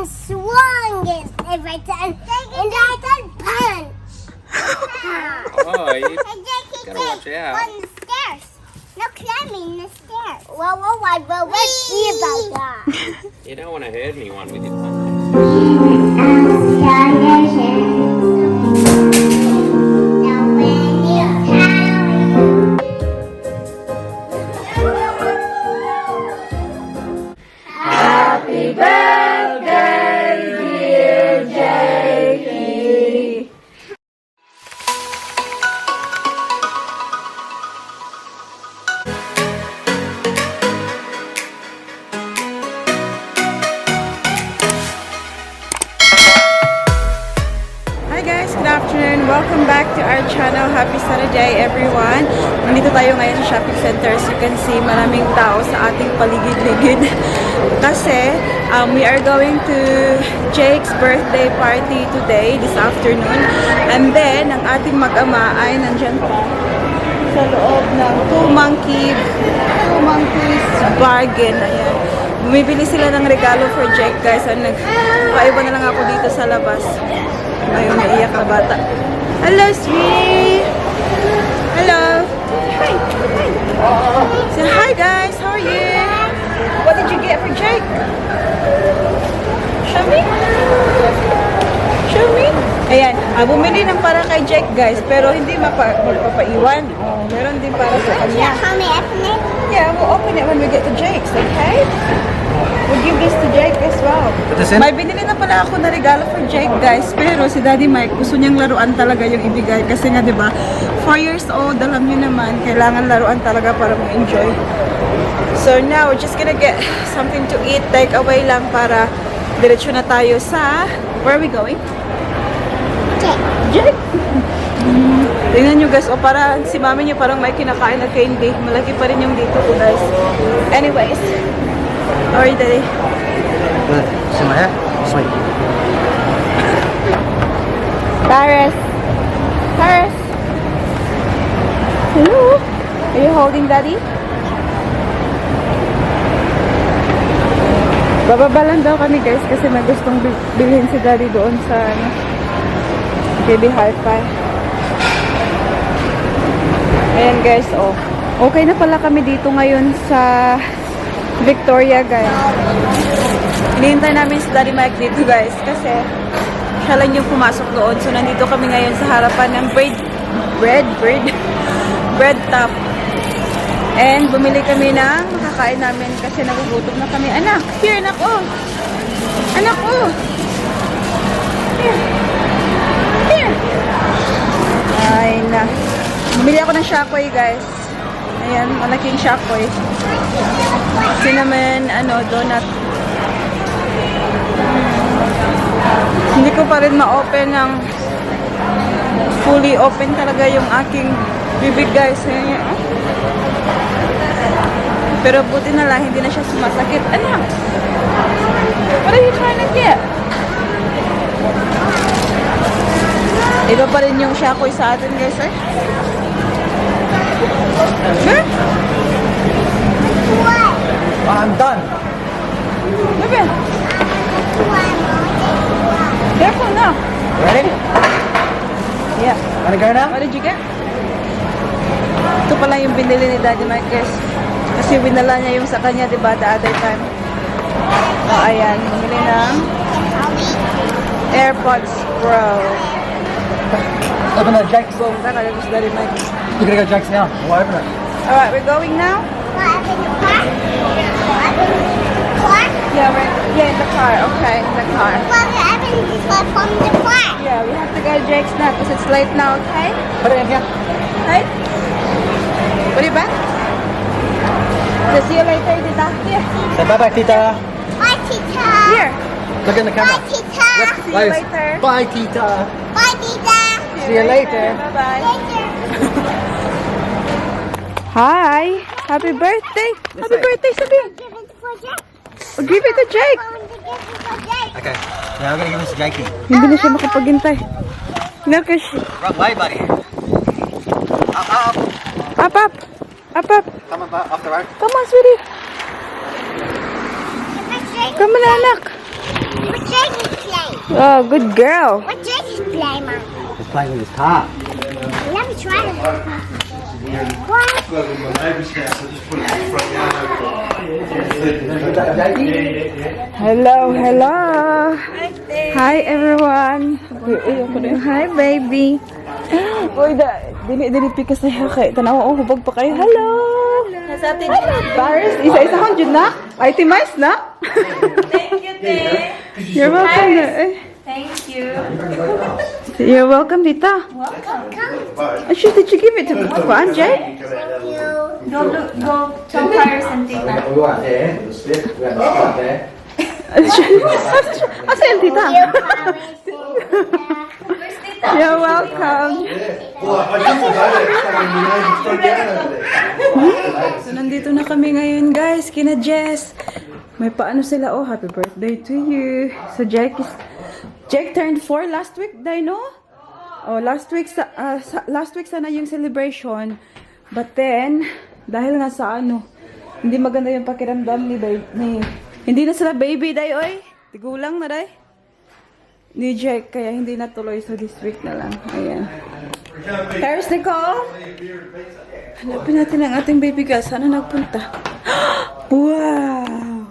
I'm strongest if I turn, and I turn punch. Oh, you gotta watch out. On the stairs. No climbing the stairs. Well, let's see about that. You don't want to hurt anyone with your punch. Happy birthday, dear Jackie. Hi guys, good afternoon. Welcome back to our channel. Happy Saturday everyone. Nandito tayo ngayon sa shopping center. As you can see, maraming tao sa ating paligid-ligid. Kasi we are going to Jake's birthday party today, this afternoon. And then, ang ating mag-ama ay nandyan pa sa loob ng Two Monkeys Bargain. Ayan. Bumibili sila ng regalo for Jake guys. Nagpaiba na lang ako dito sa labas. Ayun, naiyak na bata. Hello, sweetie! Hello! Hi! Say hi guys! How are you? What did you get for Jake? Show me? Show me? Ayan, bumili ng para kay Jake guys, pero hindi magpapaiwan. Oh, meron din para sa kanya. How may open it? Yeah, we'll open it when we get to Jake's, okay? We'll give this to Jake as well. May binili na pala ako na regalo for Jake guys, pero si Daddy Mike gusto niyang laruan talaga yung ibigay kasi nga 'di ba? 4 years old, alam niyo naman, kailangan laruan talaga para ma-enjoy. So now we're just gonna get something to eat, take away lang para diretso na tayo sa where are we going? Jake. Tingnan nyo guys, o para si mami nyo parang may kinakain na candy. Malaki pa rin yung dito ko guys. Anyways. Alright, Daddy. Good. See my hair? Sweet. Paris. Paris. Hello? Are you holding Daddy? Bababa lang daw kami guys kasi may gustong bilhin si Daddy doon sa baby hi-fi. Ayan guys, oh. Okay na pala kami dito ngayon sa Victoria guys. Hinihintay namin si Daddy Mike dito guys kasi siya lang yung pumasok doon. So nandito kami ngayon sa harapan ng bread top. And bumili kami ng makakain namin kasi nagugutom na kami. Anak, here, anak, oh. Anak, oh. Here. Here. Ay na. Bumili ako ng shakoy guys. Ayan, malaking shakoy. Cinnamon, donut. Hindi ko pa rin ma-open ng fully open talaga yung aking bibig guys. Ayan. Pero buti na lang, hindi na siya sumasakit. Anak! What are you trying to get? Iba pa rin yung shakoy sa atin guys eh. Huh? What? I'm done. Bebe. Careful now. Ready? Yeah. Wanna go now? What did you get? Ito pala yung binili ni Daddy Mike guys. Kasi winala niya yung sa kanya, diba, the other time. So, ayan. Bumili ng AirPods Pro. Open the Jake's. Boom. Kaka, gusto Daddy Mike. We're gonna go Jake's now. We'll open it. Alright, we're going now? What, in the car? What, in the car? Yeah, in the car. Okay, in the car. Well, I've been from the car. Yeah, we have to go to Jake's now because it's late now, okay? Put it in here. Right? Put it back? So, see you later, Tita. Here. Say bye-bye, Tita. Bye, Tita. Here. Look in the camera. Bye, Tita. See you later. Bye, Tita. Bye, Tita. See you later. Bye-bye. Later. Hi. Happy birthday. Happy birthday, Sabi. Give it for Jake. Oh, give it to Jake. I'm going to give it for Jake. Okay. Now we're gonna give this to Jakey. Hindi na siya makapaghintay. Look at siya. Run way, buddy. Up. Up, up. Up, up. Come on, off the road. Come on, sweetie. Give it Jake. Come on, anak. For Jake. Oh, good girl. What Jake is playing, Mom? He's playing with his car. Let me try it. What? Hello, hello. Hi, everyone. Hi, baby. Uy, dili pika sa kay tanaw hubog pa kayo. Hello. Sa atin Paris, isa-isa hon jud na. Itemize na. Thank you, Te. You're welcome. Thank you. You're welcome, Tita. Did you give it to Jay? Go tell Paris and Tita. We want there. The split. We have the spot there. Asa yung Tita? You're welcome. So, nandito na kami ngayon, guys. Kina Jezz. May paano sila. Oh, happy birthday to you. So, Jake turned 4 last week, Dino? Oh, last week sana yung celebration. But then, dahil nga sa hindi maganda yung pakiramdam hindi na sila baby, day, oy. Tigulang na, day. Ni Jake, kaya hindi natuloy, so this week na lang. Ayan. Paris, Nicole? Hanapin natin ang ating baby girl. Sana nagpunta. Wow!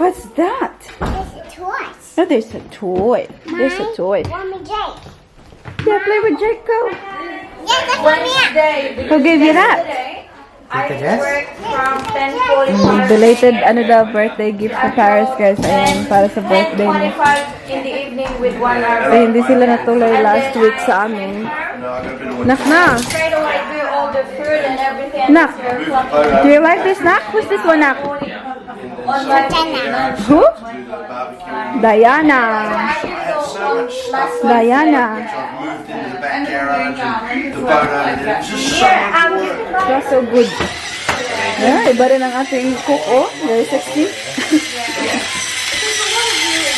What's that? There's a toy. Oh, there's a toy. There's a toy. Mommy, Jake. Yeah, play with Jake, go. Yes, that's what me. Who gave you that? I Jezz? work from 10:45 Belated, birthday gift sa Paris, guys. Ayan, para sa birthday niya. 10:25 in the evening with 1 hour. So, hindi sila natuloy last week sa amin. Nak na. Straight away do all the food and everything. Nak. Do you like this, Nak? Who's this one, Nak? On my Who? Diana. Diana. That's so good. Yeah, iba rin ang ating cook, oh. Very sexy.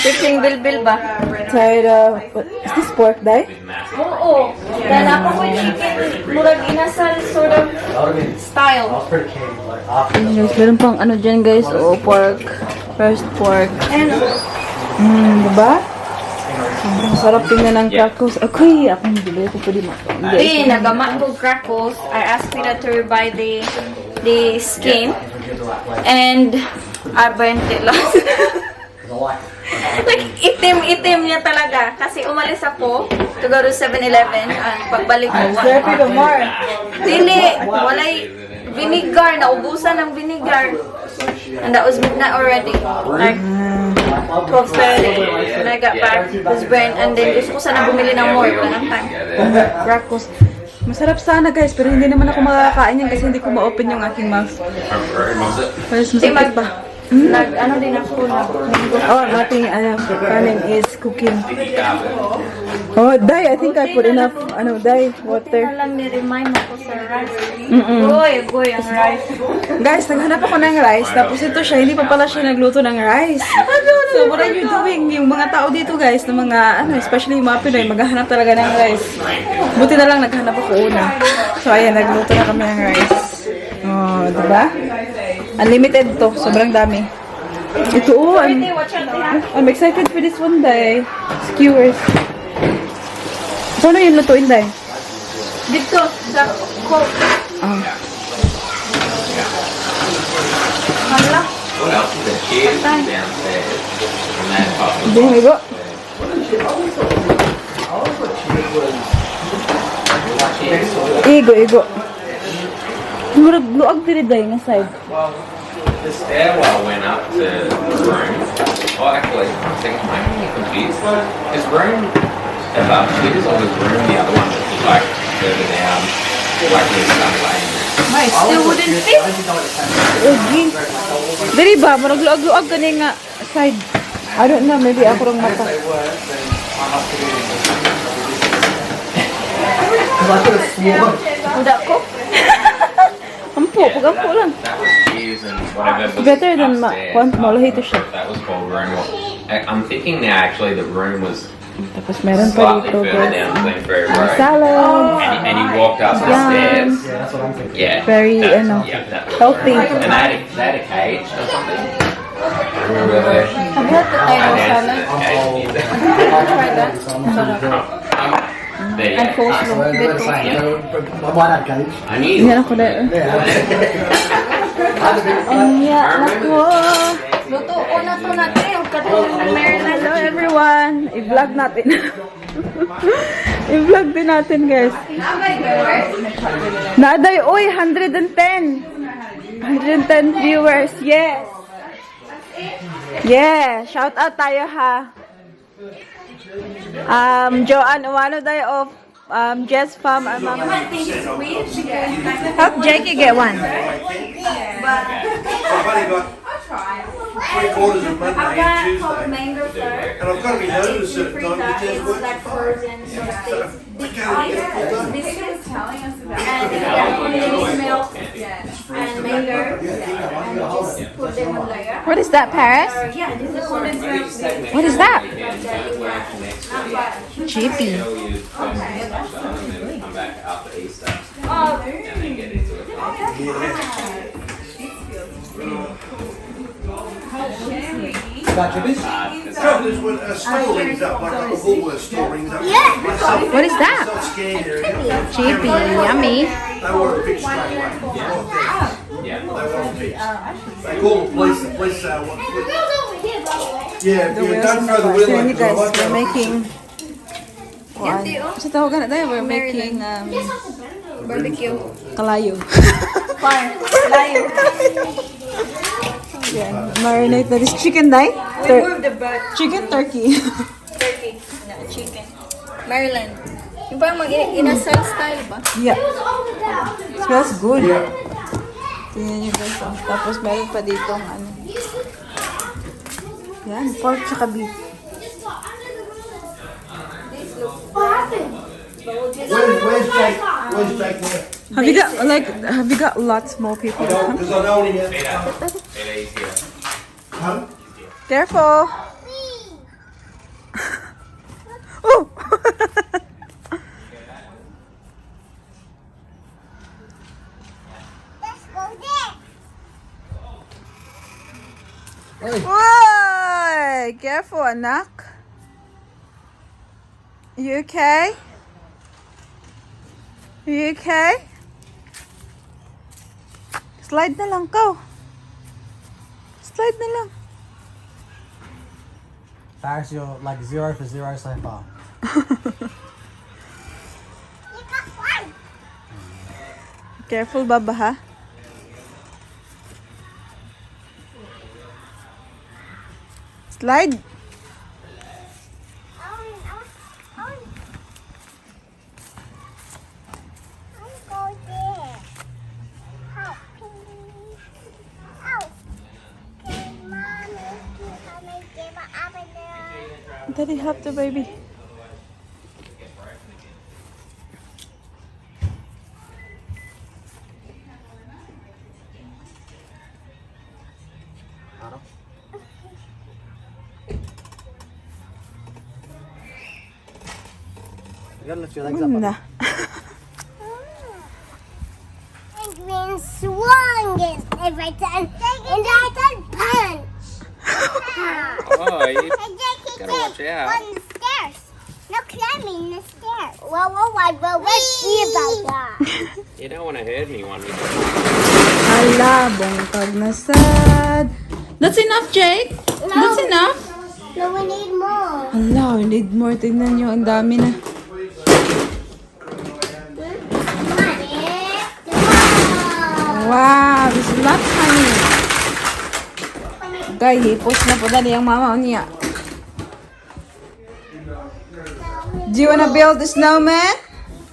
Picking bilbil ba? Tired of... Is this pork, Dai? Oo. Dahil ako ko chicken, murag inasal sort of style. Guys, meron pang dyan, guys. Oh, pork. First pork. And Diba? Sobrang sarap tingnan ng crackles. Ako'y, akong bili ko pwede Di, nagamat ko crackles. I asked Pina to buy the skin. And I burnt it last. Like, itim niya talaga. Kasi umalis ako to go to 7-Eleven. Pagbalik ko, dili, walay vinegar. Naubusan ng vinegar. And that was midnight already. Like, 12:30. When I got back, it was burnt. And then, gusto ko sana bumili ng more. Wala ng time. crackles. Masarap sana, guys. Pero hindi naman ako makakain yan kasi hindi ko ma-open yung aking mouth. Mas masakit pa. Ano din ako na. Oh, ating kanin is cooking. Oh, Dai, I think I put enough, Dai, water. Lang ni-remind ako sa rice. Goy ang rice. Guys, naghanap ako ng rice. Tapos ito siya, hindi pa pala siya nagluto ng rice. So, what are you doing? Yung mga tao dito, guys, na mga, especially yung mga Pinoy, maghahanap talaga ng rice. Buti na lang, naghanap ako una. So, ayan, nagluto na kami ng rice. Oh, diba? Unlimited to. Sobrang dami. Ito, oh, I'm excited for this one, Day. Skewers. Paano yung lutuin, Day? Dito, sa coke. Hala. What else is there? Cheers downstairs. And then Parcel There we go. Igo. Murag luag diri Day nga side. Well, the stairwell went up to the room. Oh, actually, I think I'm confused. Is room above stairs or is room the other one that's like further down, like this lane? May still wouldn't fit. Ugi. Diri ba murag luag kani nga side. I don't know, maybe ako rong mata. Udak ko. Ampo lang. That was years and whatever. was Better than upstairs. malahi to siya. That was called room. I'm thinking now actually the room was Tapos meron pa slightly dito, further guys. down Glenferrie Road. Salo. And he walked up the stairs. Yeah. Very, that was healthy. And they had a cage or something. Really? Have you had potato salad? Try that. And coleslaw. Good coleslaw. Why not, Coach? I need Yan ako na. Unya ako. Luto ko na to natin. Katulong ng Maryland. Hello everyone. I-vlog natin. I-vlog din natin guys. Naaday, oy, 110. 110 viewers. Yes. Yeah, shout out tayo ha. Joanne, one of of Jezz fam. Help Jakey get one. Three quarters of Monday I've and got Tuesday. mango flour. And I've got to be noticed at Frita times. is like frozen sort of things. This is telling us about. And if you have milk and mango, and just put them on layer. What is that, Paris? Yeah, this is condensed milk. What is that? Chippy. Come back after Easter Oh, and then get into it. Got chippies? Trouble is when a store rings up, like a Woolworths store rings up. Yeah. What is that? Self-scan area. Chippy, yummy. They want it fixed straight away. Yeah. They want it fixed. They call the police. The police say, what? Yeah, if you don't throw the wheel So like you guys, we're making sa tawagan na tayo, we're making barbecue. kalayo. Layo. Yan, marinate na this chicken, Dai? Remove the butt. Chicken, turkey. Turkey. No, chicken. Maryland. Yung parang mag-inasal style ba? Yeah. Smells good. Tingnan nyo guys. Oh. Tapos meron pa ditong ano. Yan, pork tsaka beef. Where's Jake? Where's Jake now? Have you got lots more people to come? Because I know him. It is here. Pardon? Careful! Oh! Let's go there. Whoa! Careful, anak. You okay? You okay? Slide na lang, go. Slide na lang. Paris, you're like 0 for 0 so far. You got one. Careful, Baba, ha? Slide. I'll go there. Help, please. Help. Okay, Mommy, can I give an apple? Daddy, help the baby. You gotta lift your legs up. Na. And green swung every time. And I can punch. Oh, you And Jackie gotta watch out. on the stairs. No climbing the stairs. Whoa, let's see about that. You don't want to hurt anyone. Ala, bongkag na sad. That's enough, Jake. That's enough. No, we need more. Ala, we need more. Tignan nyo, ang dami na. Wow, this is lots, honey. Guy, hipos na po dali ang mama niya. Do you wanna build a snowman?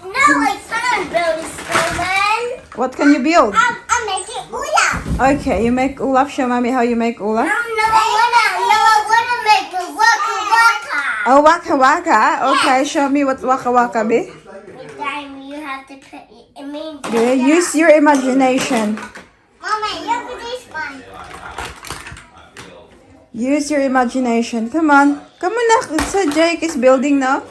No, I can't build a snowman. What can you build? I'm making Olaf. Okay, you make Olaf. Show mommy how you make Olaf. I wanna make the waka waka. Oh, waka waka. Okay, show me what waka waka be. Time you have to put it means. Yeah, use your imagination. Mama, look at this one. Use your imagination. Come on. Come on, nak. So Jake is building now.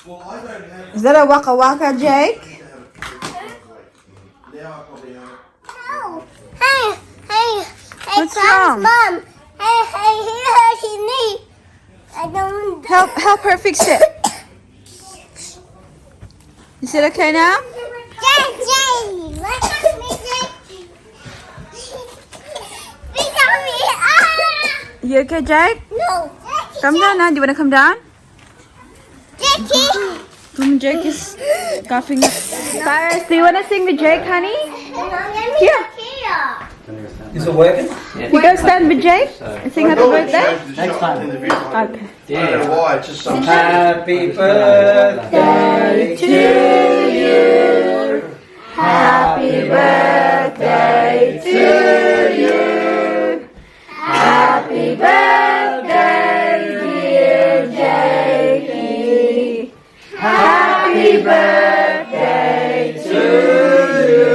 Well, I don't have Is that a waka waka, Jake? No. Hey, What's Tom's wrong? mom. Hey, he hurt his knee. I don't. Help her fix it. Is it okay now? Jay, look at me, Jay. Look at me. Ah! You okay, Jake? No. Come down now. Do you want to come down? Jackie. Jake is coughing. Cyrus, do you want to sing with Jake, honey? Here. Is it working? You go stand with Jake and sing happy birthday? Next time. Okay. I don't know why, it's just something. Happy birthday to you. Happy birthday to you. Happy birthday, dear Jakey. Happy birthday to you.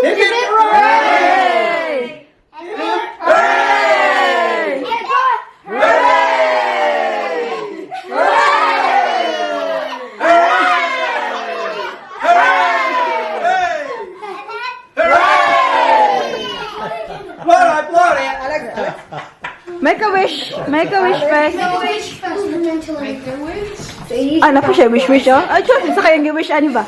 Hip hip hooray! Hooray! Make a wish first. Ah, napo siya, wish, oh. Ay, Diyos, isa kayang wish, ano ba?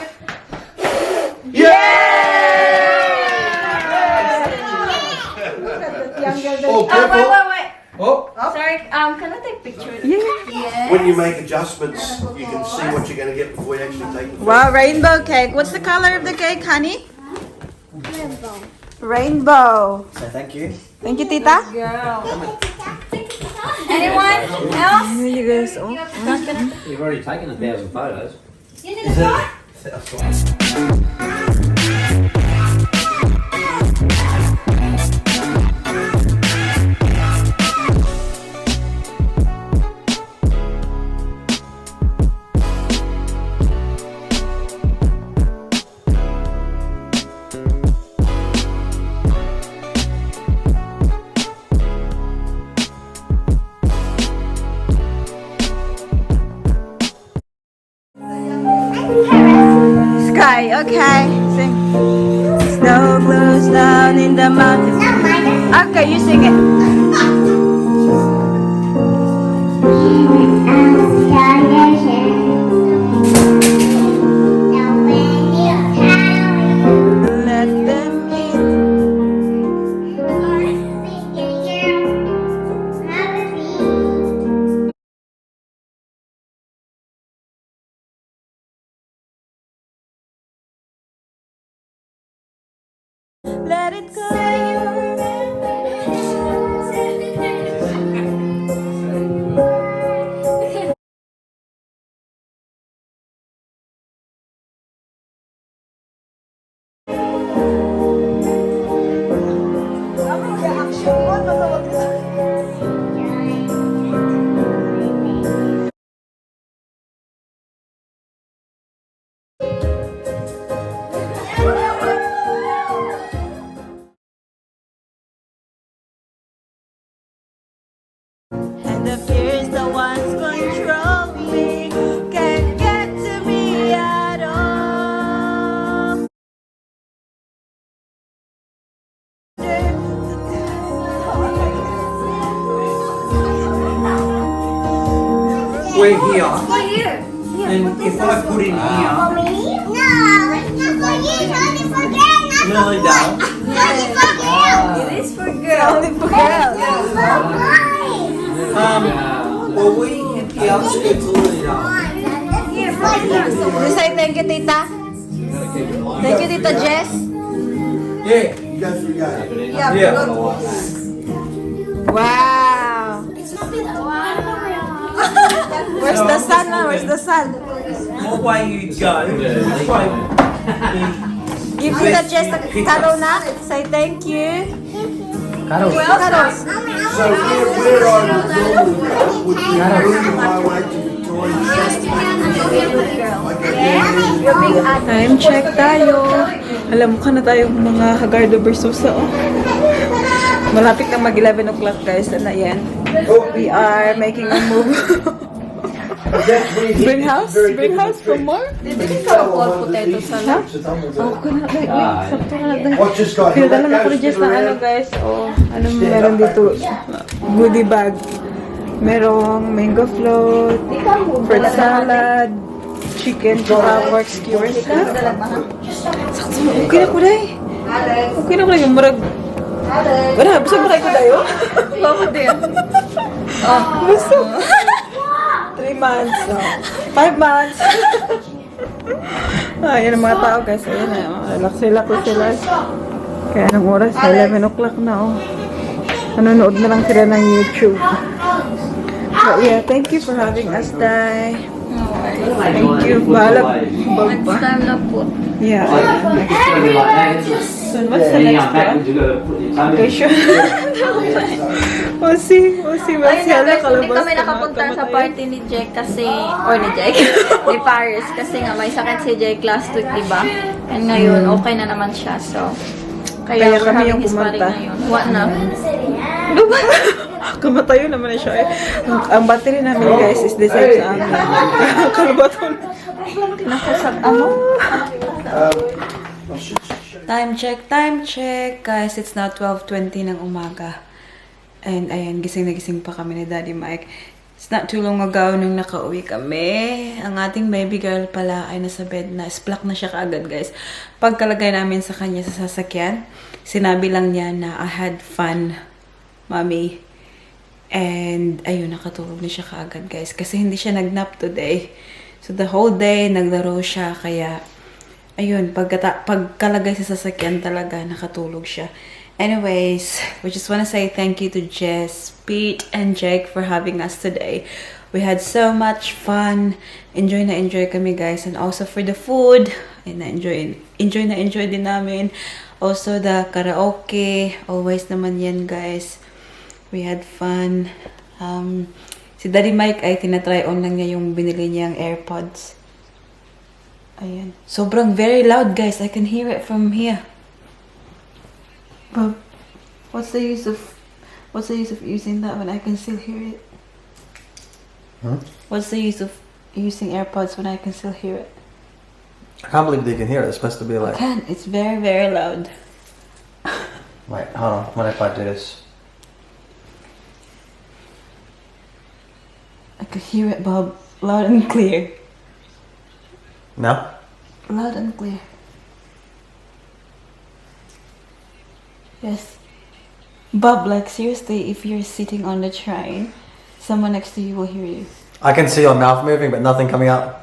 Oh, careful. Wait. Oh. Sorry, can I take picture? Yeah. When you make adjustments, you can see what you're going to get before you actually take the Wow, rainbow cake. What's the color of the cake, honey? Rainbow. Say thank you. Thank you, Tita. Anyone else? Here you guys. Oh. You've already taken 1,000 photos. Sky, okay. Sing. Snow glows down in the mountains. Okay, you sing it. Let them in. Let it go. And the fears the ones control me can't get to me at all. We're here. For you. And if I put in here, No, it's not for you. It's only for girls. Lily Dale. Only for girls. It is for girls. Only for girls. Well, we hit the outskirts of Lily Dale. You say thank you, Tita. Thank you, Tita Jezz. Yeah. You go through the gate. Yeah. Wow. Where's the sun now? Where's the sun? What way you go, this way. Give Tita Jezz a taro na. Say thank you. Taros. So we're on Melbourne, would you move my way to Victoria? Time check tayo. Alam mo ka na tayong mga Hagardo Versosa. Oh. Malapit na mag 11 o'clock guys. Na yan. We are making a move. Bring house for more? Dili ka cold potato salad. Oh, kuna wait, sakto na lang. What just got Pinadala na ko ni Jess ng ano guys. Oh, ano meron dito? Goodie bag. Merong mango float, fruit salad, chicken, pork skewers. Sakto, okay na ko dahil. Okay na ko dahil. Marag... Wala, gusto mo kayo tayo? Bakit din? Gusto. 3 months. 5 months. Ayan ang mga tao guys. Ayan na. Relax sila. Kaya anong oras? 11 o'clock na oh. Nanonood na lang sila ng YouTube. But yeah, thank you for having us, Day. Thank you. Bahala. Next time na po. Yeah. So, what's the next one? Okay, sure. We'll see. Ayun na guys, hindi kami nakapunta sa party ni Jake kasi, or ni Jake, ni Paris. Kasi nga may sakit si Jake last week, diba? And ngayon, okay na naman siya. So, kaya we're kami having yung his party pumunta. ngayon. What na? Kamatayo naman na siya eh. Ang battery namin guys is the same sa amin. Kalabaton. Nakasag ano? Time check. Guys, it's now 12:20 ng umaga. And ayan, gising na gising pa kami ni Daddy Mike. It's not too long ago nung nakauwi kami. Ang ating baby girl pala ay nasa bed na. Splack na siya kaagad guys. Pagkalagay namin sa kanya sa sasakyan, sinabi lang niya na I had fun, mommy. And ayun, nakatulog na siya kaagad guys. Kasi hindi siya nagnap today. So the whole day, naglaro siya. Kaya ayun, pagkalagay sa sasakyan talaga, nakatulog siya. Anyways, we just want to say thank you to Jezz, Pete, and Jake for having us today. We had so much fun. Enjoy kami guys. And also for the food. And enjoy din namin. Also the karaoke. Always naman yan guys. We had fun. Si Daddy Mike ay tinatry on lang niya yung binili niyang AirPods. Ayan. Sobrang very loud guys. I can hear it from here. But what's the use of using that when I can still hear it? Huh? What's the use of using AirPods when I can still hear it? I can't believe they can hear it. It's supposed to be like... Can. It's very, very loud. Wait, hold on. What if I do this? I could hear it, Bob. Loud and clear. No? Loud and clear. Yes. Bob, like seriously, if you're sitting on the train, someone next to you will hear you. I can see your mouth moving, but nothing coming out.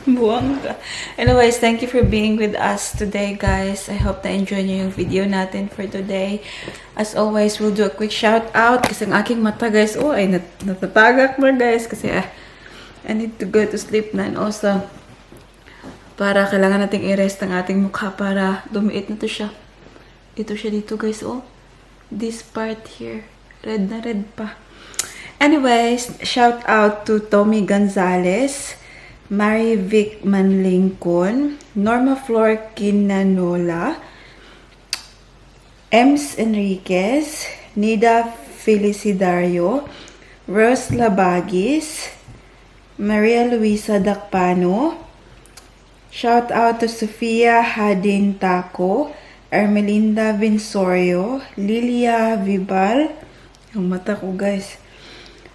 Buwang ka. Anyways, thank you for being with us today, guys. I hope na enjoy niyo yung video natin for today. As always, we'll do a quick shout out kasi ang aking mata, guys, ay natatagak na, guys, kasi I need to go to sleep na. And also, para kailangan nating i-rest ang ating mukha para dumiit na to siya. Ito siya dito, guys, this part here. Red na red pa. Anyways, shout out to Tommy Gonzalez, Mary Vic Manlingkon, Norma Flor Kinanola, Ems Enriquez, Nida Felicidario, Rose Labagis, Maria Luisa Dacpano. Shout out to Sofia Hadin Taco, Ermelinda Vinsorio, Lilia Vibal, yung mata ko guys,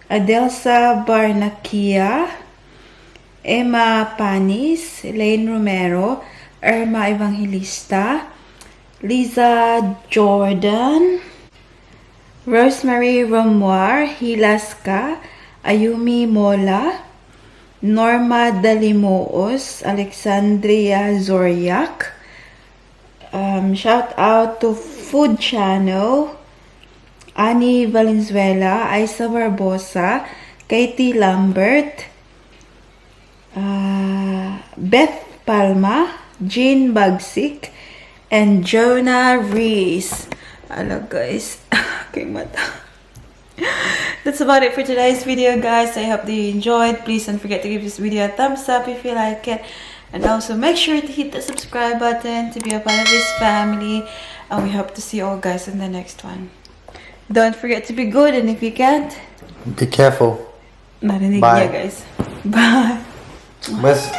Adelsa Barnakia, Emma Panis, Elaine Romero, Irma Evangelista, Liza Jordan, Rosemary Romuar, Hilaska, Ayumi Mola, Norma Dalimoos, Alexandria Zoryak. Shout out to Food Channel, Annie Valenzuela, Isa Barbosa, Katie Lambert, Beth Palma, Jean Bagsik, and Jonah Reese. Hello guys, aking mata. That's about it for today's video, guys. I hope that you enjoyed. Please don't forget to give this video a thumbs up if you like it. And also make sure to hit the subscribe button to be a part of this family. And we hope to see you all guys in the next one. Don't forget to be good, and if you can't, Be careful. Narinig Bye. niya, guys. Bye. Mas